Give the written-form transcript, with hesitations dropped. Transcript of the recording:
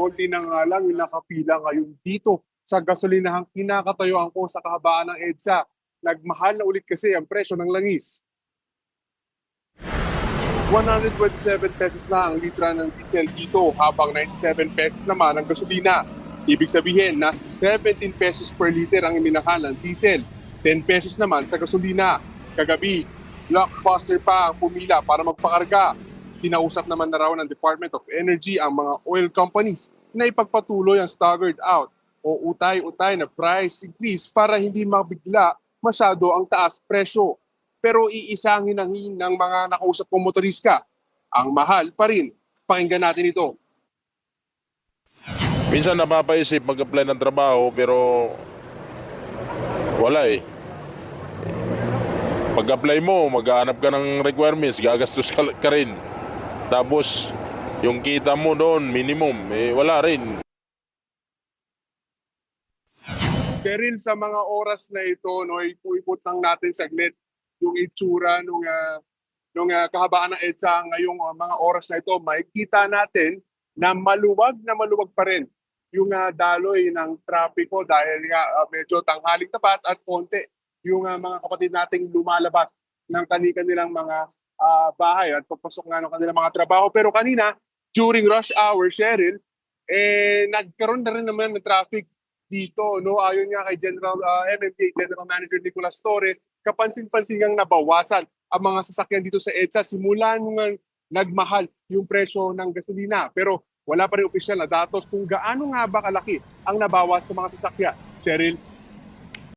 konti na nga lang yung nakapila ngayon dito sa gasolinahang kinakatayuan ko sa kahabaan ng EDSA. Nagmahal na ulit kasi ang presyo ng langis. 127 pesos na ang litra ng diesel dito habang 97 pesos naman ang gasolina. Ibig sabihin, nasa 17 pesos per liter ang iminahal ng diesel, 10 pesos naman sa gasolina. Kagabi, blockbuster pa ang pumila para magpakarga. Kinausap naman na raw ng Department of Energy ang mga oil companies na ipagpatuloy ang staggered out o utay-utay na price increase para hindi mabigla masyado ang taas presyo. Pero iisangin ng mga nakausap kong motorista, ang mahal pa rin. Pakinggan natin ito. Minsan napapaisip mag-apply ng trabaho pero wala eh. Pag-apply mo, maghahanap ka ng requirements, gagastos ka rin. Tapos yung kita mo doon, minimum, wala rin. Cheryl, sa mga oras na ito, no, ipuput lang natin saglit yung itsura nung kahabaan ng EDSA ngayong mga oras na ito. Makikita natin na maluwag pa rin yung daloy ng trapiko dahil nga medyo tanghaling tapat at konti yung mga kapatid nating lumalabas ng kanilang mga bahay at papasok nga ng kanilang mga trabaho. Pero kanina, during rush hour, Cheryl, nagkaroon na rin naman ng traffic dito, no? Ayon nga kay MMDA General Manager Nicolas Torres, kapansin-pansin ngang nabawasan ang mga sasakyan dito sa EDSA simula nung nagmahal yung presyo ng gasolina. Pero wala pa rin opisyal na datos kung gaano nga ba kalaki ang nabawas sa mga sasakyan. Cheryl?